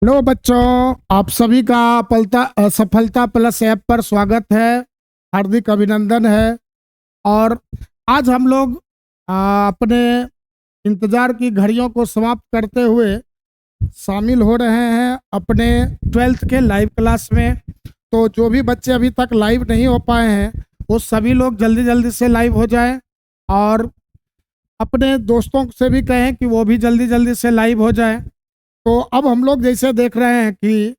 Hello बच्चों, आप सभी का सफलता प्लस ऐप पर स्वागत है। हार्दिक अभिनंदन है। और आज हम लोग अपने इंतजार की घड़ियों को समाप्त करते हुए शामिल हो रहे हैं अपने 12th के लाइव क्लास में। तो जो भी बच्चे अभी तक लाइव नहीं हो पाए हैं वो सभी लोग जल्दी जल्दी से लाइव हो जाएं और अपने दोस्तों से भी कहें कि वो भी जल्दी जल्दी से लाइव हो जाएं। तो अब हम लोग जैसे देख रहे हैं कि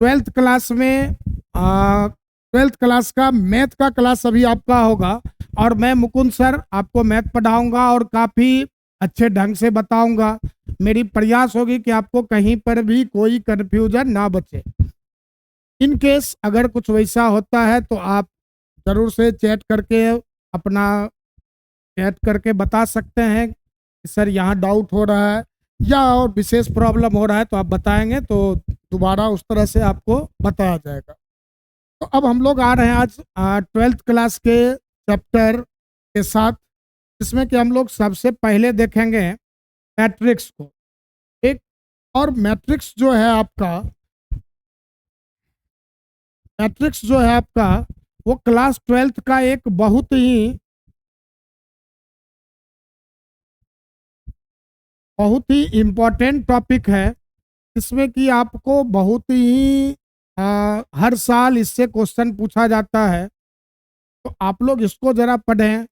12th क्लास में 12th क्लास का मैथ का क्लास अभी आपका होगा और मैं मुकुंद सर आपको मैथ पढ़ाऊंगा और काफ़ी अच्छे ढंग से बताऊंगा। मेरी प्रयास होगी कि आपको कहीं पर भी कोई कन्फ्यूजन ना बचे। इन केस अगर कुछ वैसा होता है तो आप ज़रूर से अपना चैट करके बता सकते हैं कि सर यहाँ डाउट हो रहा है या और विशेष प्रॉब्लम हो रहा है तो आप बताएंगे तो दोबारा उस तरह से आपको बताया जाएगा। तो अब हम लोग आ रहे हैं आज 12th क्लास के चैप्टर के साथ, जिसमें कि हम लोग सबसे पहले देखेंगे मैट्रिक्स को। एक और मैट्रिक्स जो है आपका वो क्लास 12th का एक बहुत ही इम्पोर्टेंट टॉपिक है। इसमें कि आपको बहुत ही हर साल इससे क्वेश्चन पूछा जाता है। तो आप लोग इसको जरा पढ़ें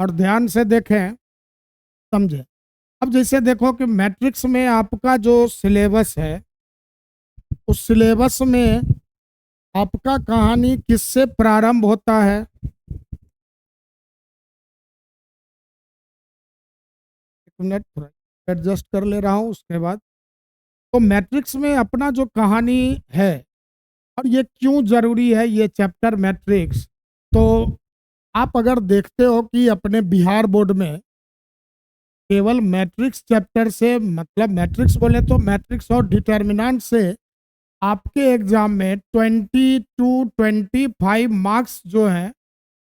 और ध्यान से देखें, समझें। अब जैसे देखो कि मैट्रिक्स में आपका जो सिलेबस है उस सिलेबस में आपका कहानी किससे प्रारंभ होता है। एक मिनट, थोड़ा एडजस्ट कर ले रहा हूँ उसके बाद। तो मैट्रिक्स में अपना जो कहानी है और ये क्यों जरूरी है ये चैप्टर मैट्रिक्स। तो आप अगर देखते हो कि अपने बिहार बोर्ड में केवल मैट्रिक्स चैप्टर से, मतलब मैट्रिक्स बोले तो मैट्रिक्स और डिटर्मिनेंट से आपके एग्जाम में 20 to 25 मार्क्स जो हैं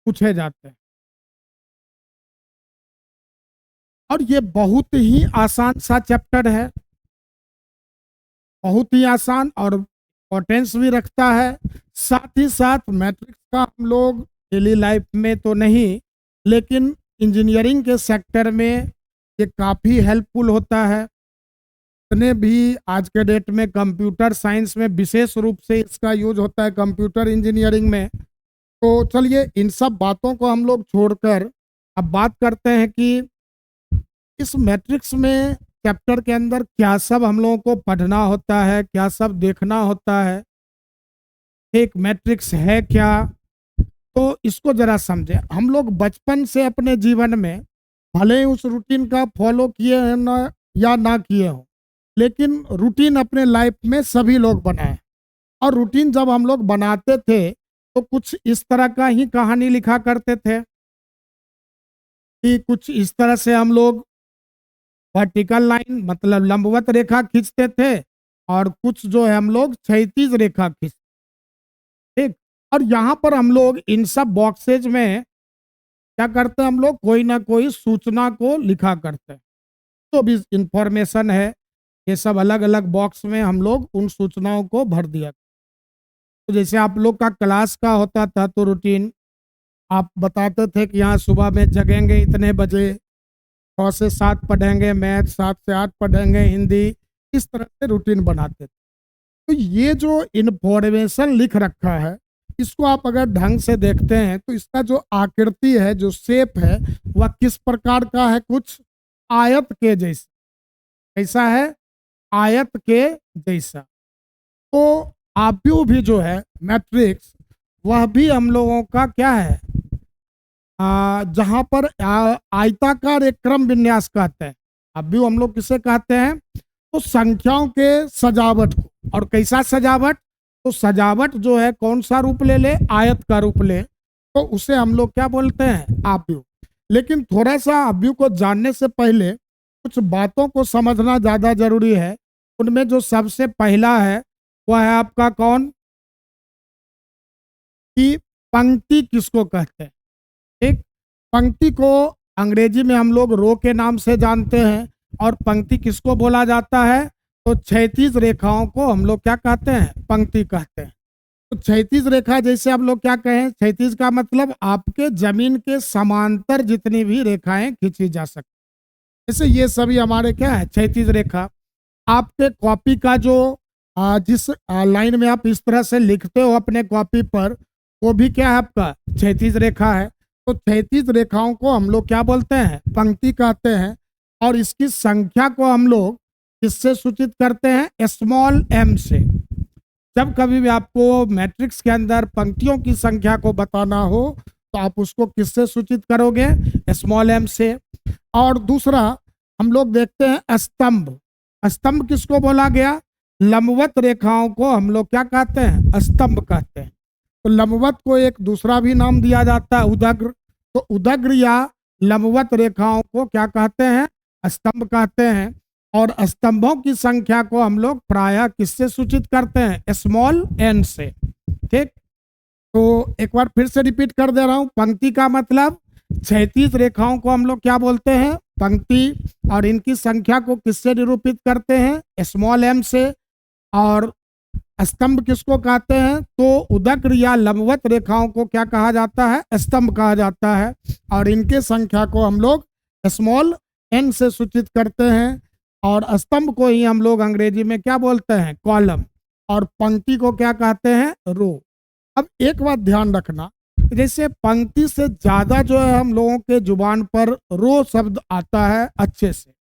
पूछे जाते हैं। और ये बहुत ही आसान सा चैप्टर है, बहुत ही आसान और इम्पोर्टेंस भी रखता है। साथ ही साथ मैट्रिक्स का हम लोग डेली लाइफ में तो नहीं, लेकिन इंजीनियरिंग के सेक्टर में ये काफ़ी हेल्पफुल होता है। जितने भी आज के डेट में कंप्यूटर साइंस में विशेष रूप से इसका यूज होता है, कंप्यूटर इंजीनियरिंग में। तो चलिए इन सब बातों को हम लोग छोड़कर अब बात करते हैं कि इस मैट्रिक्स में चैप्टर के अंदर क्या सब हम लोगों को पढ़ना होता है, क्या सब देखना होता है, एक मैट्रिक्स है क्या। तो इसको जरा समझे। हम लोग बचपन से अपने जीवन में भले ही उस रूटीन का फॉलो किए हैं ना या ना किए हो, लेकिन रूटीन अपने लाइफ में सभी लोग बनाए। और रूटीन जब हम लोग बनाते थे तो कुछ इस तरह का ही कहानी लिखा करते थे कि कुछ इस तरह से हम लोग वर्टिकल लाइन मतलब लंबवत रेखा खींचते थे और कुछ जो है हम लोग क्षैतिज रेखा खींचते। ठीक। और यहाँ पर हम लोग इन सब बॉक्सेज में क्या करते हैं, हम लोग कोई ना कोई सूचना को लिखा करते हैं। तो भी इंफॉर्मेशन है, ये सब अलग अलग बॉक्स में हम लोग उन सूचनाओं को भर दिया। तो जैसे आप लोग का क्लास का होता था तो रूटीन आप बताते थे कि यहाँ सुबह में जगेंगे इतने बजे, 6 से 7 पढ़ेंगे मैथ, 7 से 8 पढ़ेंगे हिंदी, इस तरह से रूटीन बनाते थे। तो ये जो इन्फॉर्मेशन लिख रखा है इसको आप अगर ढंग से देखते हैं तो इसका जो आकृति है, जो शेप है, वह किस प्रकार का है, कुछ आयत के जैसा। कैसा है? आयत के जैसा। तो आव्यूह भी जो है मैट्रिक्स, वह भी हम लोगों का क्या है, जहां पर आयताकार एक क्रम विन्यास कहते हैं। आव्यूह हम लोग किसे कहते हैं? तो संख्याओं के सजावट को। और कैसा सजावट? तो सजावट जो है कौन सा रूप ले ले? आयत का रूप ले, तो उसे हम लोग क्या बोलते हैं? आव्यूह। लेकिन थोड़ा सा आव्यूह को जानने से पहले कुछ बातों को समझना ज्यादा जरूरी है। उनमें जो सबसे पहला है वह है आपका कौन, कि पंक्ति किसको कहते हैं। ठीक। पंक्ति को अंग्रेजी में हम लोग रो के नाम से जानते हैं। और पंक्ति किसको बोला जाता है? तो क्षैतिज रेखाओं को हम लोग क्या कहते हैं? पंक्ति कहते हैं। तो क्षैतिज रेखा जैसे आप लोग क्या कहें, क्षैतिज का मतलब आपके जमीन के समांतर जितनी भी रेखाएं खींची जा सकती, जैसे ये सभी हमारे क्या है? क्षैतिज रेखा। आपके कॉपी का जो जिस लाइन में आप इस तरह से लिखते हो अपने कॉपी पर, वो भी क्या है? आपका क्षैतिज रेखा है। तो क्षैतिज रेखाओं को हम लोग क्या बोलते हैं? पंक्ति कहते हैं। और इसकी संख्या को हम लोग किससे सूचित करते हैं? स्मॉल एम से। जब कभी भी आपको मैट्रिक्स के अंदर पंक्तियों की संख्या को बताना हो तो आप उसको किससे सूचित करोगे? स्मॉल एम से। और दूसरा हम लोग देखते हैं स्तंभ। स्तंभ किसको बोला गया? लंबवत रेखाओं को हम लोग क्या कहते हैं? स्तंभ कहते हैं। तो लंबवत को एक दूसरा भी नाम दिया जाता है उदग्र। तो उदग्र या लंबवत रेखाओं को क्या कहते हैं? स्तंभ कहते हैं। और स्तंभों की संख्या को हम लोग प्रायः किससे सूचित करते हैं? स्मॉल एन से। ठीक, तो एक बार फिर से रिपीट कर दे रहा हूं। पंक्ति का मतलब, क्षैतिज रेखाओं को हम लोग क्या बोलते हैं? पंक्ति। और इनकी संख्या को किससे निरूपित करते हैं? स्मॉल एम से। और स्तंभ किसको कहते हैं? तो उदग्र या लंबवत रेखाओं को क्या कहा जाता है? स्तंभ कहा जाता है। और इनके संख्या को हम लोग स्मॉल एन से सूचित करते हैं। और स्तंभ को ही हम लोग अंग्रेजी में क्या बोलते हैं? कॉलम। और पंक्ति को क्या कहते हैं? रो। अब एक बात ध्यान रखना, जैसे पंक्ति से ज्यादा जो है हम लोगों के जुबान पर रो शब्द आता है अच्छे से,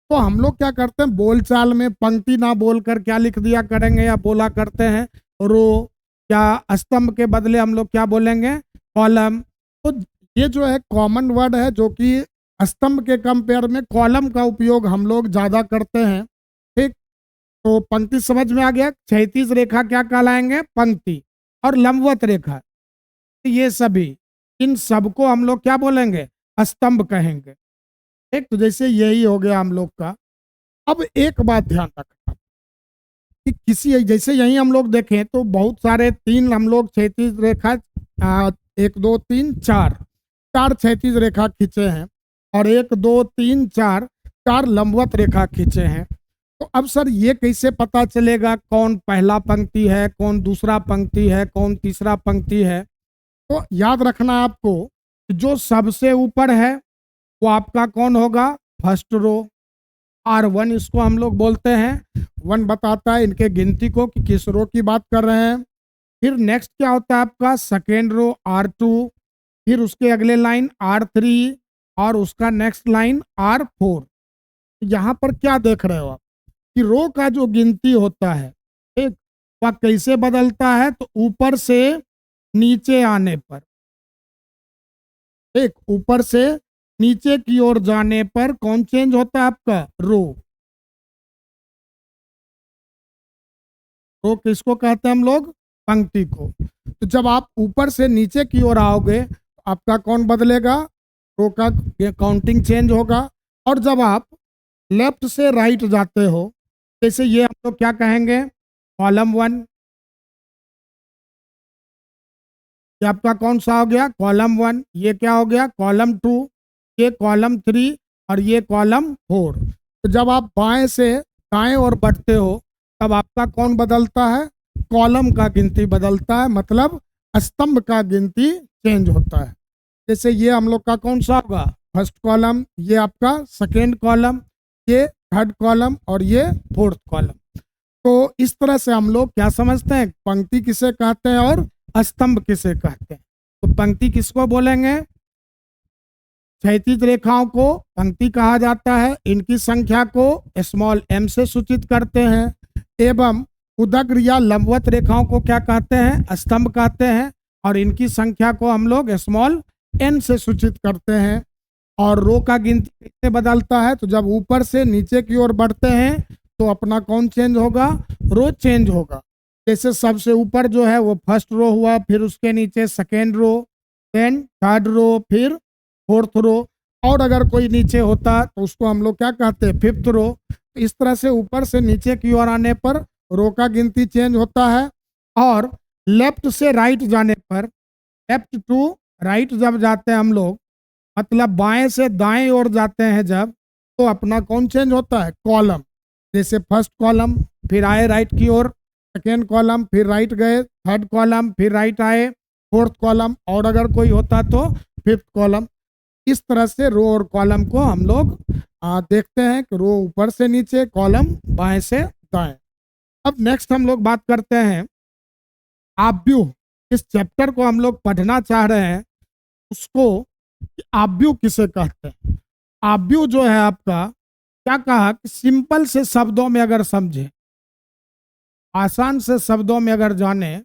तो हम लोग क्या करते हैं? बोलचाल में पंक्ति ना बोलकर क्या लिख दिया करेंगे या बोला करते हैं? रो। या स्तंभ के बदले हम लोग क्या बोलेंगे? कॉलम। तो ये जो है कॉमन वर्ड है, जो कि स्तंभ के कंपेयर में कॉलम का उपयोग हम लोग ज्यादा करते हैं। ठीक, तो पंक्ति समझ में आ गया। क्षैतिज रेखा क्या कहलाएंगे? पंक्ति। और लंबवत रेखा, ये सभी, इन सबको हम लोग क्या बोलेंगे? स्तंभ कहेंगे। ठीक, तो जैसे यही हो गया हम लोग का। अब एक बात ध्यान रखना कि किसी, जैसे यही हम लोग देखें तो बहुत सारे तीन हम लोग क्षैतिज रेखा, एक दो तीन चार, चार क्षैतिज रेखा खींचे हैं। और एक दो तीन चार, चार लंबवत रेखा खींचे हैं। तो अब सर ये कैसे पता चलेगा कौन पहला पंक्ति है, कौन दूसरा पंक्ति है, कौन तीसरा पंक्ति है? तो याद रखना आपको, जो सबसे ऊपर है वो आपका कौन होगा? First row. R1 इसको हम लोग बोलते हैं। 1 बताता है इनके गिनती को कि किस रो की बात कर रहे हैं। फिर नेक्स्ट क्या होता है आपका? Second row R2। फिर उसके अगले लाइन R3। और उसका नेक्स्ट लाइन R4। यहाँ पर क्या देख रहे हो आप कि रो का जो गिनती होता है, एक, वह कैसे बदलता है? तो ऊपर से नीचे आने पर, एक, ऊपर से नीचे की ओर जाने पर कौन चेंज होता है आपका? रो। रो किसको कहते हैं हम लोग? पंक्ति को। तो जब आप ऊपर से नीचे की ओर आओगे तो आपका कौन बदलेगा? रो का काउंटिंग चेंज होगा। और जब आप लेफ्ट से राइट जाते हो, जैसे ये हम लोग क्या कहेंगे? कॉलम 1। ये आपका कौन सा हो गया? कॉलम 1। ये क्या हो गया? कॉलम 2। ये कॉलम 3। और ये कॉलम 4। तो जब आप बाएं से दाएं ओर बढ़ते हो तब आपका कौन बदलता है? कॉलम का गिनती बदलता है, मतलब स्तंभ का गिनती चेंज होता है। जैसे ये हम लोग का कौन सा होगा? First column. ये आपका सेकेंड कॉलम। ये थर्ड कॉलम। और ये फोर्थ कॉलम। तो इस तरह से हम लोग क्या समझते हैं? पंक्ति किसे कहते हैं और स्तंभ किसे कहते हैं? तो पंक्ति किसको बोलेंगे? क्षैतिज रेखाओं को पंक्ति कहा जाता है। इनकी संख्या को स्मॉल एम से सूचित करते हैं। एवं उदग्र या लंबवत रेखाओं को क्या कहते हैं? स्तंभ कहते हैं। और इनकी संख्या को हम लोग स्मॉल एन से सूचित करते हैं। और रो का गिनती कैसे बदलता है? तो जब ऊपर से नीचे की ओर बढ़ते हैं तो अपना कौन चेंज होगा? रो चेंज होगा। जैसे सबसे ऊपर जो है वो फर्स्ट रो हुआ, फिर उसके नीचे second row, then third row, फिर फोर्थ रो। और अगर कोई नीचे होता तो उसको हम लोग क्या कहते हैं? Fifth row. तो इस तरह से ऊपर से नीचे की ओर आने पर रो का गिनती चेंज होता है। और लेफ्ट से राइट जाने पर, लेफ्ट टू राइट जब जाते हैं हम लोग, मतलब बाएं से दाएं ओर जाते हैं जब, तो अपना कौन चेंज होता है? कॉलम। जैसे फर्स्ट कॉलम, फिर आए राइट की ओर, सेकेंड कॉलम, फिर राइट गए, थर्ड कॉलम, फिर राइट आए, फोर्थ कॉलम, और अगर कोई होता तो फिफ्थ कॉलम। इस तरह से रो और कॉलम को हम लोग देखते हैं कि रो ऊपर से नीचे, कॉलम बाएं से दाएं। अब नेक्स्ट हम लोग बात करते हैं आव्यूह। इस चैप्टर को हम लोग पढ़ना चाह रहे हैं उसको, आव्यूह किसे कहते हैं। आव्यूह जो है आपका, क्या कहा कि सिंपल से शब्दों में अगर समझे, आसान से शब्दों में अगर जाने,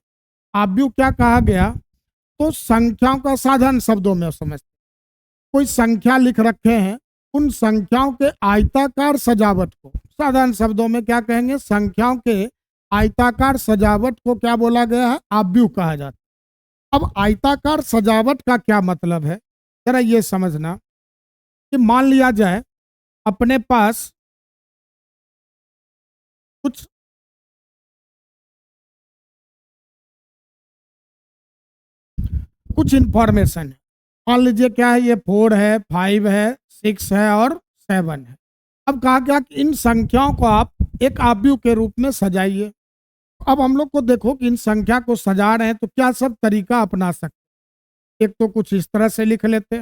आव्यूह क्या कहा गया, तो संख्याओं का साधारण शब्दों में समझते। कोई संख्या लिख रखे हैं, उन संख्याओं के आयताकार सजावट को साधारण शब्दों में क्या कहेंगे, संख्याओं के आयताकार सजावट को क्या बोला गया है, आव्यूह कहा जाता है। अब आयताकार सजावट का क्या मतलब है, जरा ये समझना कि मान लिया जाए अपने पास कुछ इंफॉर्मेशन है। मान लीजिए क्या है, ये 4 है, 5 है, 6 है और 7 है। अब कहा गया कि इन संख्याओं को आप एक आव्यूह के रूप में सजाइए। अब हम लोग को देखो कि इन संख्या को सजा रहे हैं तो क्या सब तरीका अपना सकते। एक तो कुछ इस तरह से लिख लेते,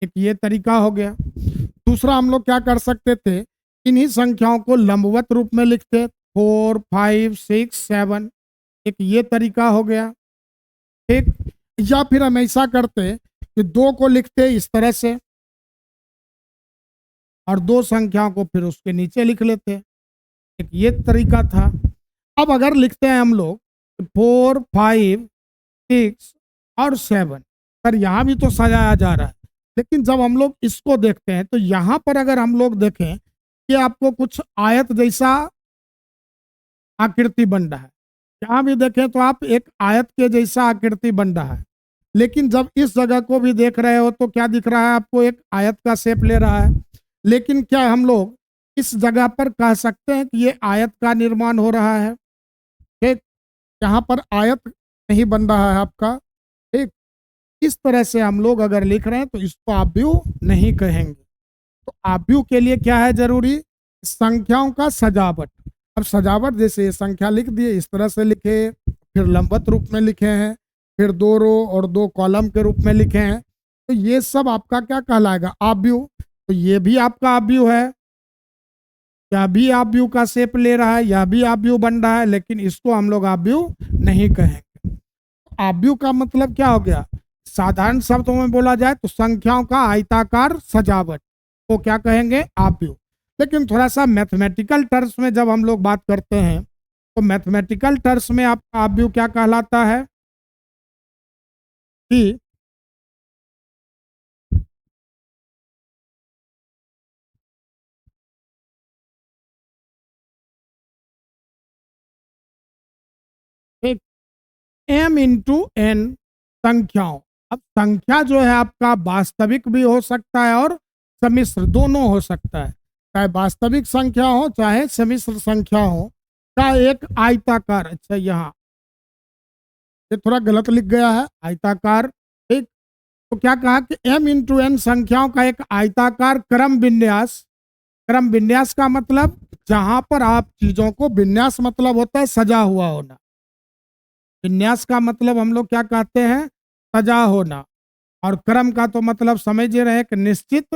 एक ये तरीका हो गया। दूसरा हम लोग क्या कर सकते थे, इन्हीं संख्याओं को लंबवत रूप में लिखते, 4, 5, 6, 7, एक ये तरीका हो गया। ठीक, या फिर हम ऐसा करते कि 2 को लिखते इस तरह से और 2 संख्याओं को फिर उसके नीचे लिख लेते, एक ये तरीका था। अब अगर लिखते हैं हम लोग 4, 5, 6 और 7, पर यहाँ भी तो सजाया जा रहा है, लेकिन जब हम लोग इसको देखते हैं तो यहाँ पर अगर हम लोग देखें कि आपको कुछ आयत जैसा आकृति बन रहा है, यहाँ भी देखें तो आप एक आयत के जैसा आकृति बन रहा है, लेकिन जब इस जगह को भी देख रहे हो तो क्या दिख रहा है आपको, एक आयत का शेप ले रहा है। लेकिन क्या हम लोग इस जगह पर कह सकते हैं कि ये आयत का निर्माण हो रहा है। ठीक, यहाँ पर आयत नहीं बन रहा है आपका। ठीक, इस तरह से हम लोग अगर लिख रहे हैं तो इसको आव्यूह नहीं कहेंगे। तो आव्यूह के लिए क्या है जरूरी, संख्याओं का सजावट। अब सजावट जैसे ये संख्या लिख दिए, इस तरह से लिखे, फिर लंबवत रूप में लिखे हैं, फिर 2 रो और 2 कॉलम के रूप में लिखे हैं, तो ये सब आपका क्या कहलाएगा, आव्यूह। तो ये भी आपका आव्यूह है, क्या भी आव्यूह का शेप ले रहा है, यह भी आव्यूह बन रहा है, लेकिन इसको हम लोग आव्यूह नहीं कहेंगे। आव्यूह का मतलब क्या हो गया, साधारण शब्दों में बोला जाए तो संख्याओं का आयताकार सजावट को क्या कहेंगे, आव्यूह। लेकिन थोड़ा सा मैथमेटिकल टर्म्स में जब हम लोग बात करते हैं तो मैथमेटिकल टर्म्स में आपका आव्यूह क्या कहलाता है कि एक m इंटू n संख्याओं। अब संख्या जो है आपका वास्तविक भी हो सकता है और सम्मिश्र, दोनों हो सकता है। चाहे वास्तविक संख्या हो चाहे सम्मिश्र संख्या हो, का एक आयताकार, अच्छा यहाँ ये थोड़ा गलत लिख गया है, आयताकार। ठीक, तो क्या कहा कि m इंटू n संख्याओं का एक आयताकार क्रम विन्यास। क्रम विन्यास का मतलब जहां पर आप चीजों को, विन्यास मतलब होता है सजा हुआ होना, विन्यास का मतलब हम लोग क्या कहते हैं, सजा होना। और क्रम का तो मतलब समझ रहे कि निश्चित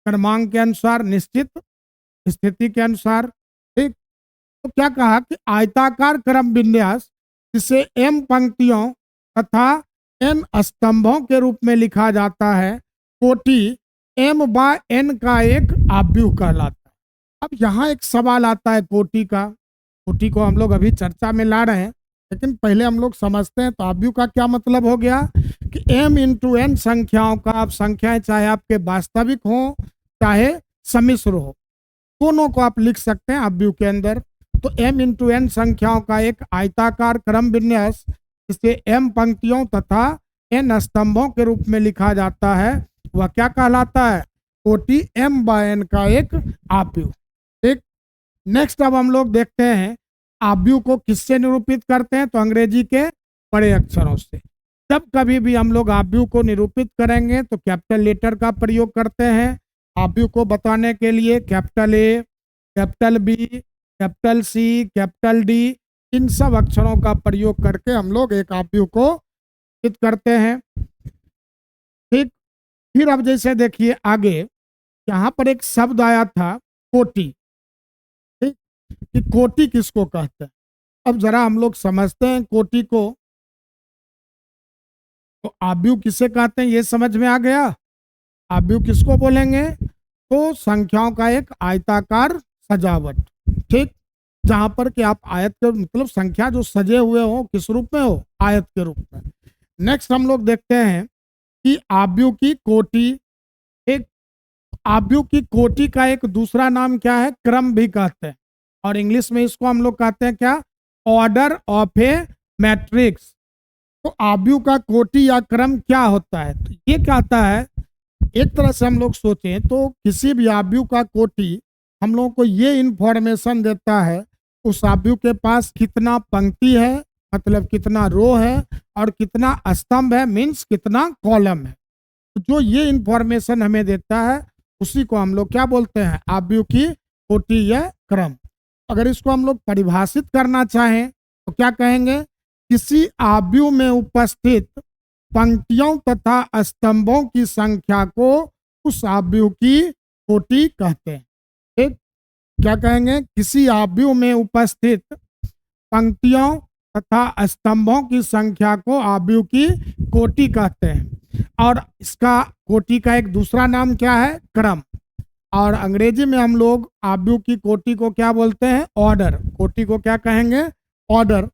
क्रमांक के अनुसार, निश्चित स्थिति के अनुसार। ठीक, तो क्या कहा कि आयताकार क्रम विन्यास जिसे m पंक्तियों तथा n स्तंभों के रूप में लिखा जाता है, कोटि m/n का एक आव्यूह कहलाता है। अब यहाँ एक सवाल आता है कोटि का, कोटि को हम लोग अभी चर्चा में ला रहे हैं, लेकिन पहले हम लोग समझते हैं। तो आव्यूह का क्या मतलब हो गया कि m इंटू n संख्याओं का, आप संख्याएं चाहे आपके वास्तविक हो चाहे सम्मिश्र हो, दोनों को आप लिख सकते हैं आव्यूह के अंदर। तो m इंटू n संख्याओं का एक आयताकार क्रम विन्यास जिसे m पंक्तियों तथा n स्तंभों के रूप में लिखा जाता है, वह क्या कहलाता है, कोटि m/n का एक आव्यूह। ठीक, नेक्स्ट अब हम लोग देखते हैं आव्यूह को किससे निरूपित करते हैं, तो अंग्रेजी के बड़े अक्षरों से। जब कभी भी हम लोग आव्यूह को निरूपित करेंगे तो कैपिटल लेटर का प्रयोग करते हैं। आव्यूह को बताने के लिए capital A, capital B, capital C, capital D, इन सब अक्षरों का प्रयोग करके हम लोग एक आव्यूह को चित करते हैं। ठीक, फिर अब जैसे देखिए आगे यहाँ पर एक शब्द आया था कोटि। ठीक, कि कोटि किसको कहते हैं। अब जरा हम लोग समझते हैं कोटि को। तो आव्यूह किसे कहते हैं ये समझ में आ गया। आव्यूह किसको बोलेंगे, तो संख्याओं का एक आयताकार सजावट। ठीक, जहां पर कि आप आयत के मतलब संख्या जो सजे हुए हो किस रूप में हो, आयत के रूप में। नेक्स्ट हम लोग देखते हैं कि आव्यूह की कोटि। एक आव्यूह की कोटि का एक दूसरा नाम क्या है, क्रम भी कहते हैं, और इंग्लिश में इसको हम लोग कहते हैं क्या, ऑर्डर ऑफ ए मैट्रिक्स। तो आव्यूह का कोटि या क्रम क्या होता है, तो ये कहता है, एक तरह से हम लोग सोचें तो किसी भी आव्यूह का कोटि हम लोगों को ये इंफॉर्मेशन देता है उस आव्यूह के पास कितना पंक्ति है, मतलब कितना रो है, और कितना स्तंभ है, मीन्स कितना कॉलम है। तो जो ये इंफॉर्मेशन हमें देता है उसी को हम लोग क्या बोलते हैं, आव्यूह की कोटि या क्रम। अगर इसको हम लोग परिभाषित करना चाहें तो क्या कहेंगे, किसी आव्यूह में उपस्थित पंक्तियों तथा स्तंभों की संख्या को उस आव्यूह की कोटि कहते हैं। ठीक, क्या कहेंगे, किसी आव्यूह में उपस्थित पंक्तियों तथा स्तंभों की संख्या को आव्यूह की कोटि कहते हैं। और इसका कोटि का एक दूसरा नाम क्या है, क्रम। और अंग्रेजी में हम लोग आव्यूह की कोटि को क्या बोलते हैं, ऑर्डर। कोटि को क्या कहेंगे, ऑर्डर।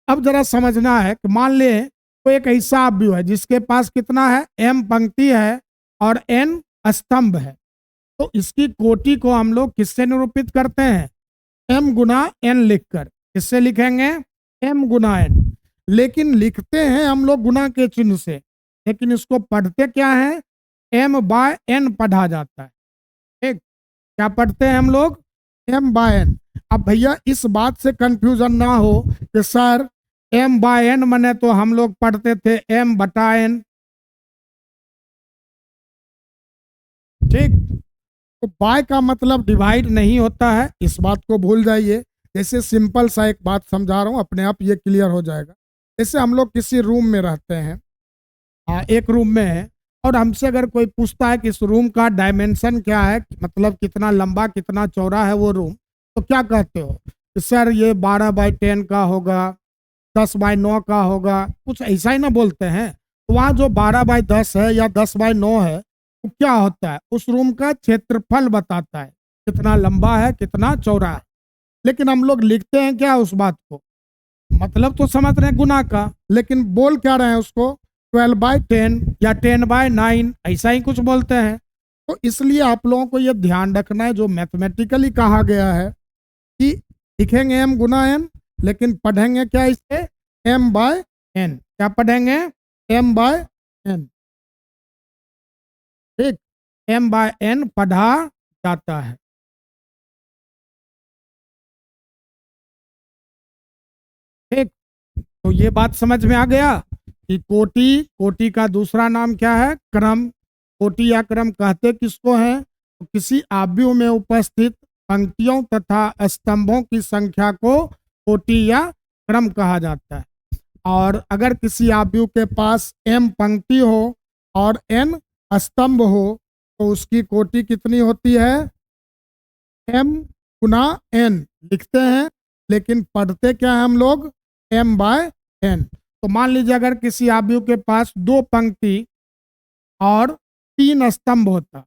अब जरा समझना है कि मान ले तो एक ऐसा आव्यूह है जिसके पास कितना है, m पंक्ति है और n स्तंभ है। तो इसकी कोटि को हम लोग किससे निरूपित करते हैं, m गुना n लिखकर। किससे लिखेंगे, m गुना n। लेकिन लिखते हैं हम लोग गुना के चिन्ह से, लेकिन इसको पढ़ते क्या है, m बाय n पढ़ा जाता है। ठीक, क्या पढ़ते हैं हम लोग, m बाय n। अब भैया इस बात से कंफ्यूजन ना हो कि सर m बाय n मने तो हम लोग पढ़ते थे m बटा n। ठीक, तो बाय का मतलब डिवाइड नहीं होता है, इस बात को भूल जाइए। जैसे सिंपल सा एक बात समझा रहा हूँ, अपने आप ये क्लियर हो जाएगा। जैसे हम लोग किसी रूम में रहते हैं, एक रूम में है, और हमसे अगर कोई पूछता है कि इस रूम का डायमेंशन क्या है, मतलब कितना लंबा कितना चौड़ा है वो रूम, तो क्या कहते हो कि सर ये 12/10 का होगा, 10/9 का होगा, कुछ ऐसा ही ना बोलते हैं। तो वहाँ जो 12/10 है या 10/9 है वो क्या होता है, उस रूम का क्षेत्रफल बताता है, कितना लंबा है कितना चौड़ा है। लेकिन हम लोग लिखते हैं क्या उस बात को, मतलब तो समझ रहे हैं गुना का, लेकिन बोल क्या रहे हैं उसको, 12/10 या 10/9 ऐसा ही कुछ बोलते हैं। तो इसलिए आप लोगों को यह ध्यान रखना है, जो मैथमेटिकली कहा गया है कि लिखेंगे m गुना n, लेकिन पढ़ेंगे क्या इसे, m बाय n। क्या पढ़ेंगे, m बाय n। ठीक, m बाय n पढ़ा जाता है। ठीक, तो ये बात समझ में आ गया कि कोटि, कोटि का दूसरा नाम क्या है, क्रम। कोटि या क्रम कहते किसको हैं, तो किसी आव्यूह में उपस्थित पंक्तियों तथा स्तंभों की संख्या को कोटि या क्रम कहा जाता है। और अगर किसी आव्यूह के पास m पंक्ति हो और n स्तंभ हो तो उसकी कोटि कितनी होती है, m गुना n लिखते हैं, लेकिन पढ़ते क्या है हम लोग, m बाय n। तो मान लीजिए अगर किसी आव्यूह के पास 2 पंक्ति और 3 स्तंभ होता,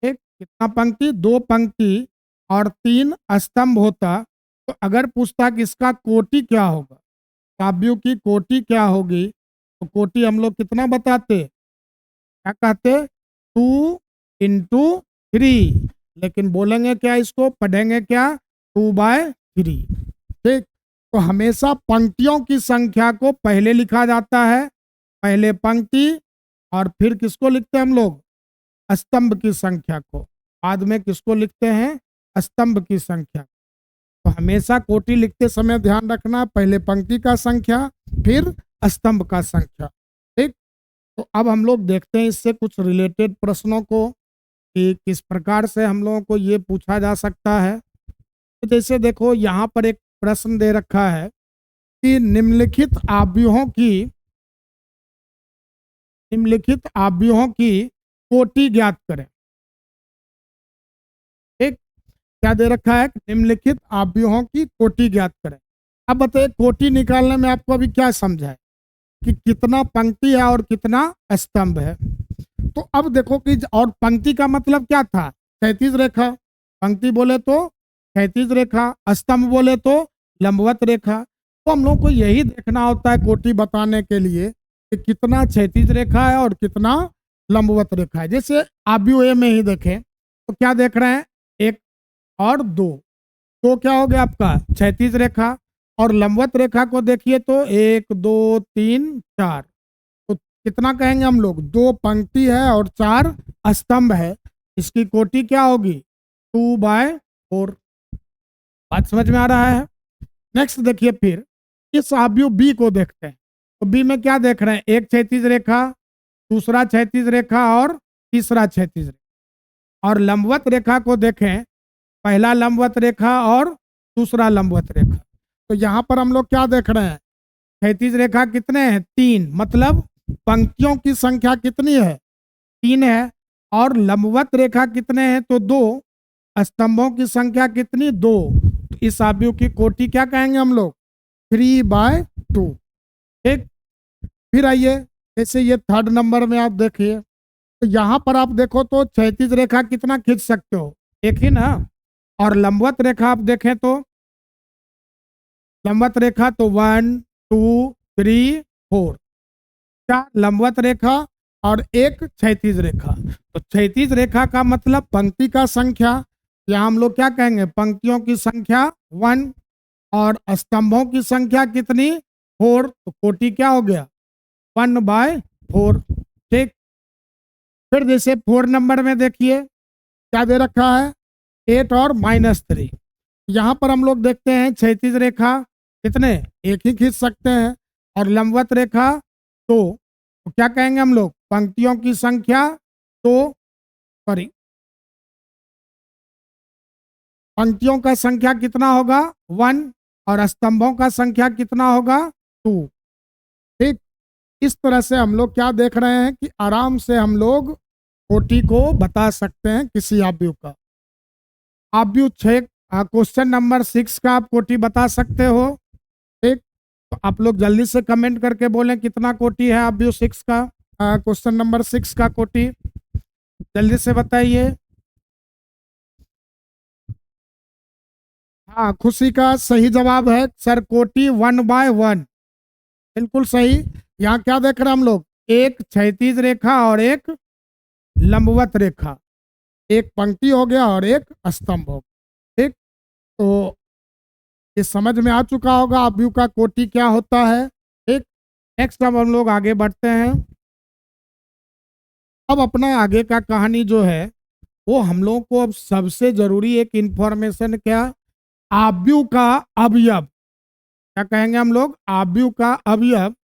एक कितना पंक्ति, 2 पंक्ति और 3 स्तंभ होता, तो अगर पूछता कि इसका कोटि क्या होगा, आव्यूह की कोटि क्या होगी, तो कोटि हम लोग कितना बताते, क्या कहते, 2 × 3। लेकिन बोलेंगे क्या, इसको पढ़ेंगे क्या, 2/3। ठीक, तो हमेशा पंक्तियों की संख्या को पहले लिखा जाता है, पहले पंक्ति, और फिर किसको लिखते हैं हम लोग, स्तंभ की संख्या को। बाद में किसको लिखते हैं, स्तंभ की संख्या। तो हमेशा कोटि लिखते समय ध्यान रखना, पहले पंक्ति का संख्या फिर स्तंभ का संख्या। ठीक, तो अब हम लोग देखते हैं इससे कुछ रिलेटेड प्रश्नों को। कि किस प्रकार से हम लोगों को ये पूछा जा सकता है। तो जैसे देखो यहाँ पर एक प्रश्न दे रखा है कि निम्नलिखित आव्यूहों की कोटि ज्ञात करें। ठीक, क्या दे रखा है? निम्नलिखित आव्यूहों की कोटि ज्ञात करें। अब बताइए कोटि निकालने में आपको अभी क्या समझा है कि कितना पंक्ति है और कितना स्तंभ है। तो अब देखो कि और पंक्ति का मतलब क्या था? क्षैतिज रेखा। पंक्ति बोले तो क्षैतिज रेखा, स्तंभ बोले तो लंबवत रेखा। तो हम लोग को यही देखना होता है कोटि बताने के लिए कि कितना क्षैतिज रेखा है और कितना लंबवत रेखा है। जैसे आव्यूह ए में ही देखें तो क्या देख रहे हैं? एक और दो। तो क्या हो गया आपका क्षैतिज रेखा, और लंबवत रेखा को देखिए तो 1 2 3 4। तो कितना कहेंगे हम लोग? 2 पंक्ति है और 4 स्तंभ है। इसकी कोटि क्या होगी? 2/4। बात समझ में आ रहा है? नेक्स्ट देखिए, फिर इस आव्यूह बी को देखते हैं। तो बी में क्या देख रहे हैं? एक क्षैतिज रेखा, दूसरा क्षैतिज रेखा और तीसरा क्षैतिज रेखा। और लंबवत रेखा को देखें, पहला लंबवत रेखा और दूसरा लंबवत रेखा। तो यहाँ पर हम लोग क्या देख रहे हैं? क्षैतिज रेखा कितने हैं? 3। मतलब पंक्तियों की संख्या कितनी है? 3 है। और लंबवत रेखा कितने हैं? तो 2। स्तंभों की संख्या कितनी? 2। तो इस आव्यूह की कोटि क्या कहेंगे हम लोग? 3/2। ठीक, फिर आइए, जैसे ये थर्ड नंबर में आप देखिए, तो यहाँ पर आप देखो तो क्षैतिज रेखा कितना खींच सकते हो? एक ही ना। और लंबवत रेखा आप देखें तो लंबवत रेखा तो 1 2 3 4, 4 लंबवत रेखा और एक क्षैतिज रेखा। तो क्षैतिज रेखा का मतलब पंक्ति का संख्या, या हम लोग क्या कहेंगे? पंक्तियों की संख्या 1, और स्तंभों की संख्या कितनी? 4। तो कोटि क्या हो गया? 1/4। ठीक, फिर जैसे 4 नंबर में देखिए क्या दे रखा है? 8 और -3। यहाँ पर हम लोग देखते हैं क्षैतिज रेखा कितने? एक ही खींच सकते हैं, और लंबवत रेखा तो क्या कहेंगे हम लोग? पंक्तियों की संख्या तो सॉरी पंक्तियों का संख्या कितना होगा? 1, और स्तंभों का संख्या कितना होगा? 2। ठीक, इस तरह से हम लोग क्या देख रहे हैं कि आराम से हम लोग कोटि को बता सकते हैं किसी आव्यूह का। आव्यूह 6, क्वेश्चन नंबर 6 का आप कोटि बता सकते हो। ठीक, तो आप लोग जल्दी से कमेंट करके बोलें कितना कोटि है आव्यूह 6 का। क्वेश्चन नंबर 6 का कोटि जल्दी से बताइए। हाँ, खुशी का सही जवाब है सर, कोटि 1/1। बिल्कुल सही। यहाँ क्या देख रहे हैं हम लोग? एक क्षैतिज रेखा और एक लंबवत रेखा, एक पंक्ति हो गया और एक स्तंभ हो गया। ठीक, तो ये समझ में आ चुका होगा आव्यूह का कोटि क्या होता है। ठीक, नेक्स्ट अब हम लोग आगे बढ़ते हैं। अब अपना आगे का कहानी जो है वो हम लोगों को अब सबसे जरूरी एक इंफॉर्मेशन क्या? आव्यूह का अवयव। क्या कहेंगे हम लोग? आव्यूह का अवयव।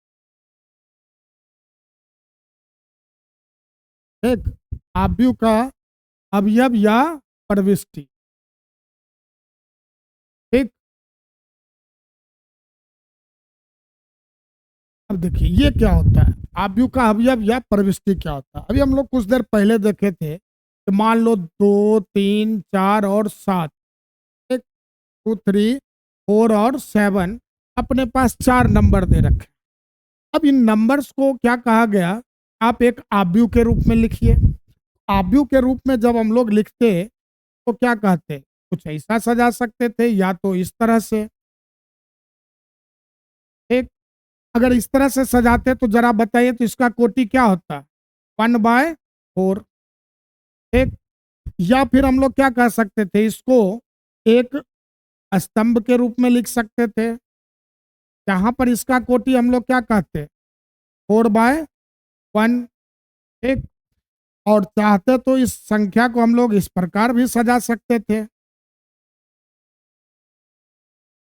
एक आव्यूह का अवयव या प्रविष्टि। ठीक, अब देखिए ये क्या होता है? आव्यूह का अवयव या प्रविष्टि क्या होता है? अभी हम लोग कुछ देर पहले देखे थे कि मान लो 2 3 4 और 7, 1 2 3 4 और 7 अपने पास 4 नंबर दे रखे। अब इन नंबर्स को क्या कहा गया? आप एक आव्यूह के रूप में लिखिए। आव्यूह के रूप में जब हम लोग लिखते तो क्या कहते? कुछ ऐसा सजा सकते थे, या तो इस तरह से। एक, अगर इस तरह से सजाते तो जरा बताइए तो इसका कोटि क्या होता? 1/4। एक, या फिर हम लोग क्या कह सकते थे? इसको एक स्तंभ के रूप में लिख सकते थे। यहाँ पर इसका कोटि हम लोग क्या कहते? 4/1। एक, और चाहते तो इस संख्या को हम लोग इस प्रकार भी सजा सकते थे।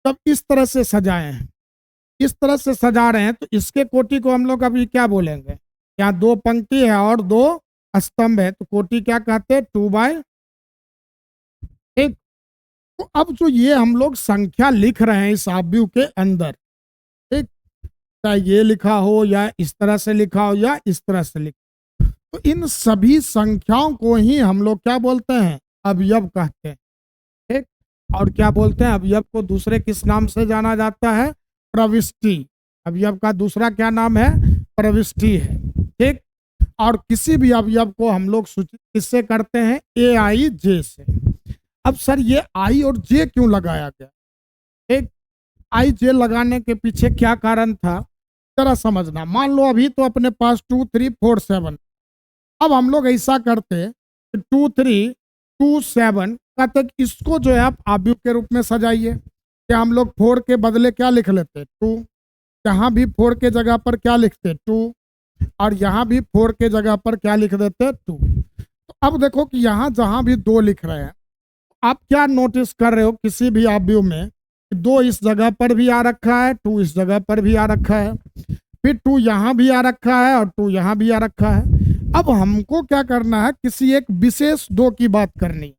तब इस तरह से सजाए हैं, इस तरह से सजा रहे हैं, तो इसके कोटि को हम लोग अभी क्या बोलेंगे? यहाँ 2 पंक्ति है और 2 स्तंभ है, तो कोटि क्या कहते हैं, 2/1। तो अब जो ये हम लोग संख्या लिख रहे हैं इस आव्यूह के अंदर, ठीक, चाहे ये लिखा हो या इस तरह से लिखा हो या इस तरह से लिखा, तो इन सभी संख्याओं को ही हम लोग क्या बोलते हैं, अवयव कहते हैं। ठीक, और क्या बोलते हैं, अवयव को दूसरे किस नाम से जाना जाता है, प्रविष्टि। अवयव का दूसरा क्या नाम है, प्रविष्टि है। ठीक, और किसी भी अवयव को हम लोग सूचित किससे करते हैं, ए आई जे से। अब सर ये आई और जे क्यों लगाया गया, एक आई जे लगाने के पीछे क्या कारण था, जरा समझना। मान लो अभी तो अपने पास 2 3 4 7, अब हम लोग ऐसा करते 2 3 2 7 कहते कि इसको जो है आप आव्यूह के रूप में सजाइए। क्या हम लोग 4 के बदले क्या लिख लेते, 2, यहाँ भी 4 के जगह पर क्या लिखते, 2, और यहाँ भी 4 के जगह पर क्या लिख देते, 2। तो अब देखो कि यहाँ जहाँ भी 2 लिख रहे हैं, आप क्या नोटिस कर रहे हो किसी भी आव्यूह में, 2 इस जगह पर भी आ रखा है, 2 इस जगह पर भी आ रखा है, फिर 2 यहाँ भी आ रखा है और 2 यहाँ भी आ रखा है। अब हमको क्या करना है, किसी एक विशेष 2 की बात करनी है,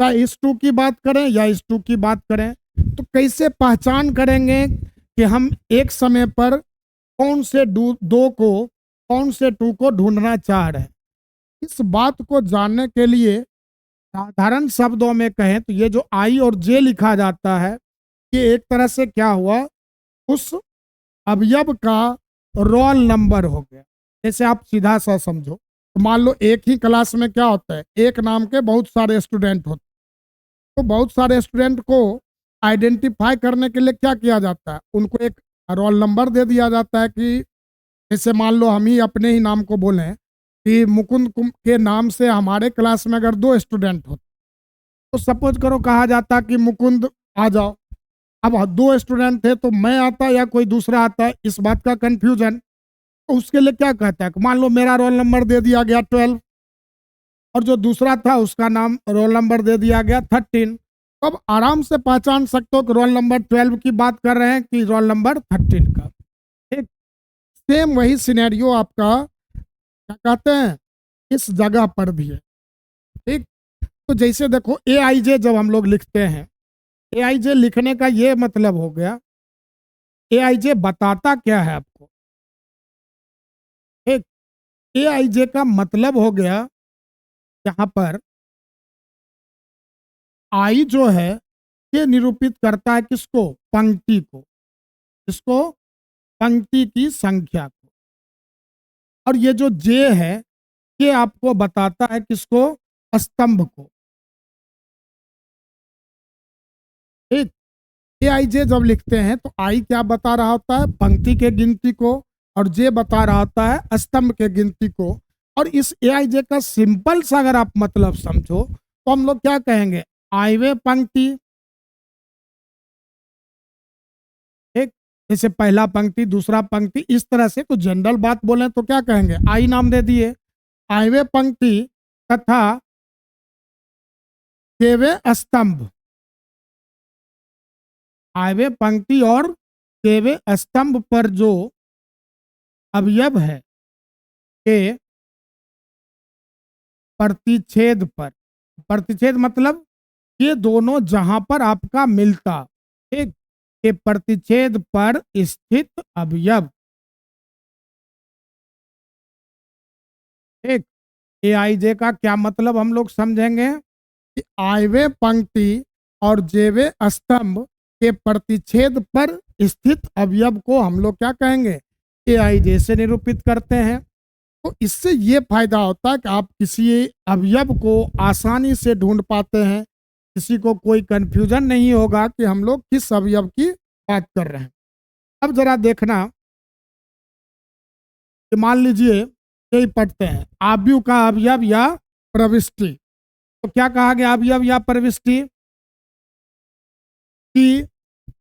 क्या इस 2 की बात करें या इस 2 की बात करें। तो कैसे पहचान करेंगे कि हम एक समय पर कौन से 2 को, कौन से 2 को ढूंढना चाह रहे हैं। इस बात को जानने के लिए साधारण शब्दों में कहें तो ये जो आई और जे लिखा जाता है, ये एक तरह से क्या हुआ, उस अवयव का रोल नंबर हो गया। जैसे आप सीधा सा समझो, तो मान लो एक ही क्लास में क्या होता है, एक नाम के बहुत सारे स्टूडेंट होते हैं, तो बहुत सारे स्टूडेंट को आइडेंटिफाई करने के लिए क्या किया जाता है, उनको एक रोल नंबर दे दिया जाता है। कि जैसे मान लो हम ही अपने ही नाम को बोलें कि मुकुंद के नाम से हमारे क्लास में अगर 2 स्टूडेंट होते, तो सपोज करो कहा जाता कि मुकुंद आ जाओ। अब 2 स्टूडेंट थे तो मैं आता या कोई दूसरा आता, इस बात का कंफ्यूजन। तो उसके लिए क्या कहता है, मान लो मेरा रोल नंबर दे दिया गया 12 और जो दूसरा था उसका नाम रोल नंबर दे दिया गया 13। तो अब आराम से पहचान सकते हो कि रोल नंबर 12 की बात कर रहे हैं कि रोल नंबर 13 का। ठीक, सेम वही सिनेरियो आपका क्या कहते हैं, इस जगह पर भी है। ठीक, तो जैसे देखो ए आई जे जब हम लोग लिखते हैं, ए आई जे लिखने का ये मतलब हो गया, ए आई जे बताता क्या है आपको, एक ए आई जे का मतलब हो गया, यहाँ पर आई जो है ये निरूपित करता है किसको, पंक्ति को, इसको पंक्ति की संख्या को। और ये जो जे है ये आपको बताता है किसको, स्तंभ को। ठीक, ए आई जे जब लिखते हैं तो आई क्या बता रहा होता है, पंक्ति के गिनती को, और जे बता रहा होता है स्तंभ के गिनती को। और इस ए आई जे का सिंपल सा अगर आप मतलब समझो तो हम लोग क्या कहेंगे, आईवे पंक्ति। ठीक, जैसे पहला पंक्ति दूसरा पंक्ति इस तरह से, तो जनरल बात बोले तो क्या कहेंगे, आई नाम दे दिए, आईवे पंक्ति तथा केवे स्तंभ। आयवे पंक्ति और केवे स्तंभ पर जो अवयव है के प्रतिच्छेद पर, प्रतिच्छेद मतलब ये दोनों जहां पर आपका मिलता, ठीक, के प्रतिच्छेद पर स्थित अवयव। ठीक, ए आई जे का क्या मतलब हम लोग समझेंगे कि आयवे पंक्ति और जेवे स्तंभ के प्रतिच्छेद पर स्थित अवयव को हम लोग क्या कहेंगे, ए आई जे से निरूपित करते हैं। तो इससे ये फायदा होता है कि आप किसी अवयव को आसानी से ढूंढ पाते हैं, किसी को कोई कंफ्यूजन नहीं होगा कि हम लोग किस अवयव की बात कर रहे हैं। अब जरा देखना कि मान लीजिए यही पढ़ते हैं, आव्यूह का अवयव या प्रविष्टि। तो क्या कहा गया, अवयव या प्रविष्टि, कि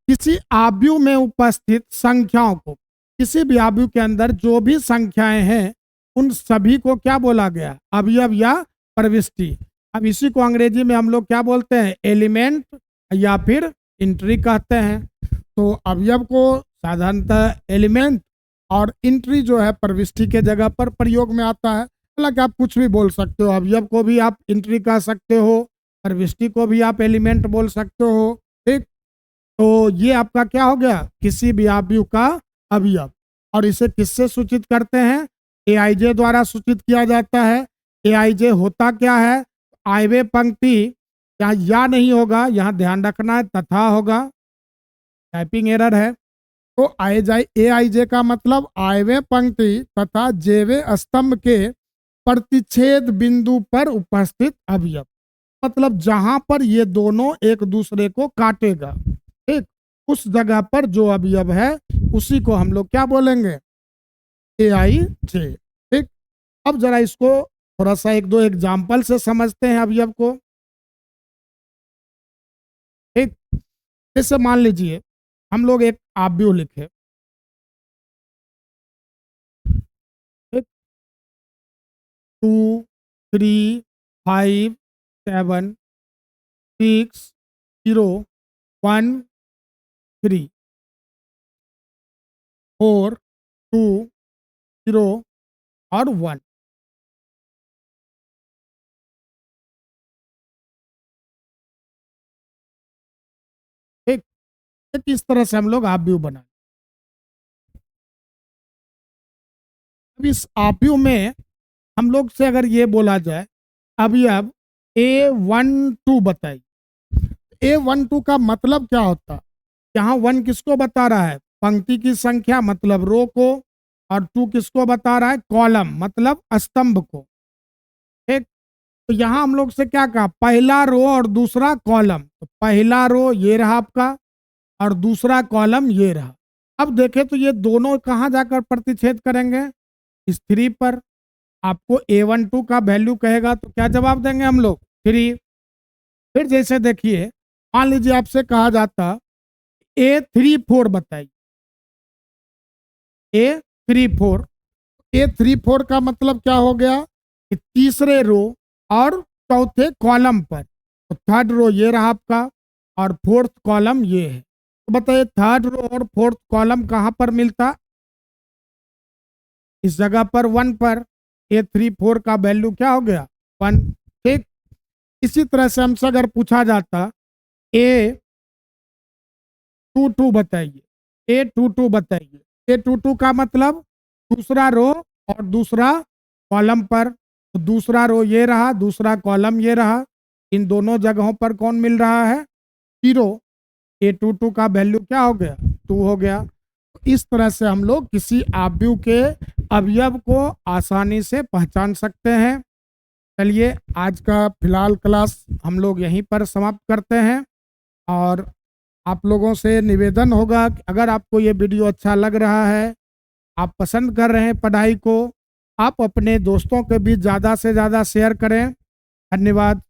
किसी आव्यूह में उपस्थित संख्याओं को, किसी भी आव्यूह के अंदर जो भी संख्याएं हैं उन सभी को क्या बोला गया, अवयव या प्रविष्टि। अब इसी को अंग्रेजी में हम लोग क्या बोलते हैं, एलिमेंट या फिर इंट्री कहते हैं। तो अवयव को साधारणतः एलिमेंट और इंट्री जो है प्रविष्टि के जगह पर प्रयोग में आता है। हालांकि आप कुछ भी बोल सकते हो, अवयव को भी आप इंट्री कर सकते हो, प्रविष्टि को भी आप एलिमेंट बोल सकते हो। ठीक, तो ये आपका क्या हो गया, किसी भी अवयव का अवयव। और इसे किससे सूचित करते हैं, एआईजे द्वारा सूचित किया जाता है। एआईजे होता क्या है, आयवे पंक्ति, यहाँ या नहीं होगा, यहाँ ध्यान रखना है, तथा होगा, टाइपिंग एरर है। तो आए जाए ए आई जे का मतलब आयवे पंक्ति तथा जेवे स्तंभ के प्रतिच्छेद बिंदु पर उपस्थित अवयव, मतलब जहां पर ये दोनों एक दूसरे को काटेगा, ठीक, उस जगह पर जो अवयव है उसी को हम लोग क्या बोलेंगे, ए आई जे। ठीक, अब जरा इसको थोड़ा सा एक दो एग्जाम्पल से समझते हैं अवयव को। ठीक, जैसे मान लीजिए हम लोग एक अवयव लिखे, ठीक, 2, 3, 5, 7, 6, 0, 1, 3, 4, 2, 0 और 1। ठीक, तो किस तरह से हम लोग अवयव बनाए। अब इस अवयव में हम लोग से अगर ये बोला जाए अवयव A12 बताइए, A12 का मतलब क्या होता है, यहाँ 1 किसको बता रहा है, पंक्ति की संख्या मतलब रो को, और 2 किसको बता रहा है, कॉलम मतलब स्तंभ को। ठीक, तो यहाँ हम लोग से क्या कहा, पहला रो और दूसरा कॉलम, तो पहला रो ये रहा आपका और दूसरा कॉलम ये रहा। अब देखें तो ये दोनों कहाँ जाकर प्रतिच्छेद करेंगे, इस 3 पर। आपको A12 का वैल्यू कहेगा तो क्या जवाब देंगे हम लोग, 3। फिर जैसे देखिए मान लीजिए आपसे कहा जाता A34 बताइए, A34, A34 का मतलब क्या हो गया कि तीसरे रो और चौथे कॉलम पर, तो थर्ड रो ये रहा आपका और फोर्थ कॉलम ये है। तो बताइए थर्ड रो और फोर्थ कॉलम कहाँ पर मिलता, इस जगह पर 1 पर। A34 का वैल्यू क्या हो गया, 1। ठीक, इसी तरह से हमसे अगर पूछा जाता A22 बताइए, A22 बताइए, A22 का मतलब दूसरा रो और दूसरा कॉलम पर, तो दूसरा रो ये रहा दूसरा कॉलम ये रहा, इन दोनों जगहों पर कौन मिल रहा है, 0। A22 का वैल्यू क्या हो गया, 2 हो गया। तो इस तरह से हम लोग किसी अवयव के अवयव को आसानी से पहचान सकते हैं। चलिए आज का फिलहाल क्लास हम लोग यहीं पर समाप्त करते हैं, और आप लोगों से निवेदन होगा कि अगर आपको ये वीडियो अच्छा लग रहा है, आप पसंद कर रहे हैं पढ़ाई को, आप अपने दोस्तों के बीच ज़्यादा से ज़्यादा शेयर करें। धन्यवाद।